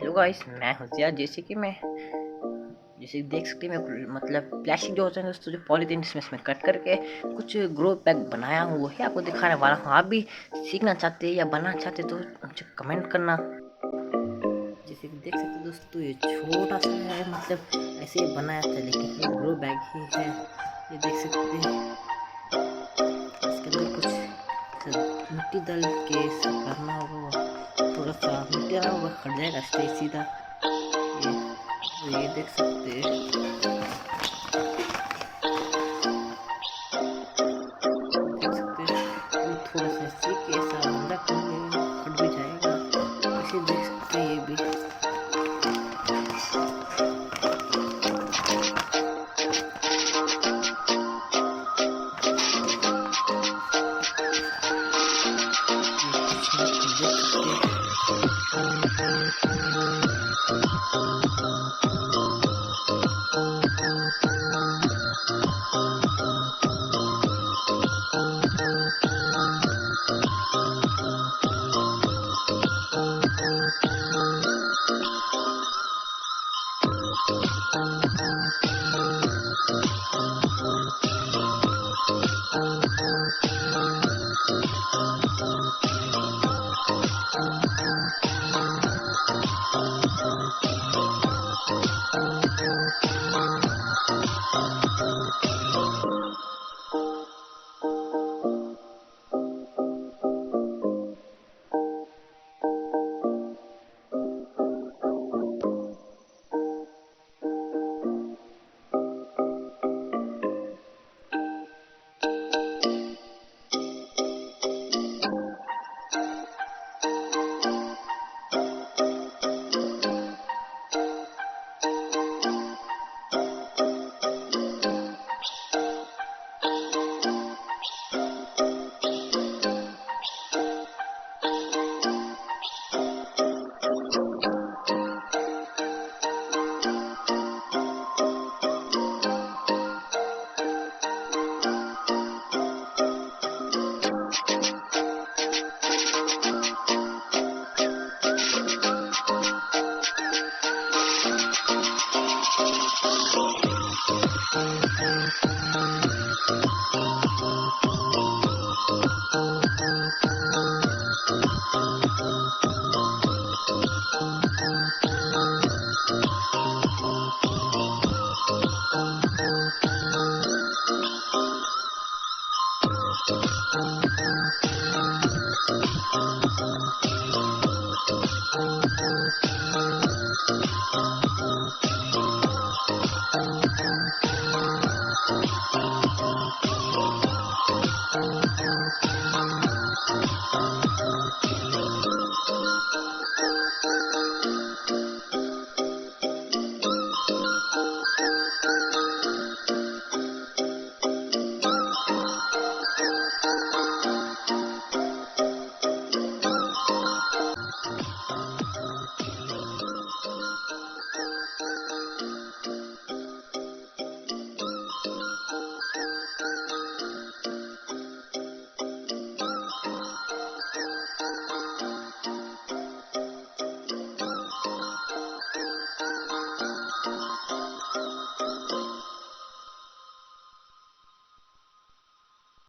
Hello guys, मैं हूँ जिया। जैसे कि देख सकते हैं, मैं मतलब प्लास्टिक जो होता है दोस्तों, जो पॉलीथीन इसमें कट करके कुछ ग्रो बैग बनाया हूँ, वही आपको दिखाने वाला हूँ। आप भी सीखना चाहते हैं या बनाना चाहते तो मुझे कमेंट करना। जैसे कि देख सकते हैं दोस्तों, ये छोटा सा है, मतलब ऐसे ही बनाया था, लेकिन ये ग्रो बैग ही है। ये देख सकते हैं, इसके अंदर कुछ मिट्टी डाल के ऐसा करना होगा। थोड़ा सा मिट्टी डालना होगा, हट जाएगा स्ट्रेट सीधा। ये ये देख सकते हैं, देख सकते हैं। अभी थोड़ा सा सीख के ऐसा लंबा करेंगे, हट भी जाएगा। ऐसे देख सकते हैं, ये भी ये कुछ नहीं, देख सकते हैं।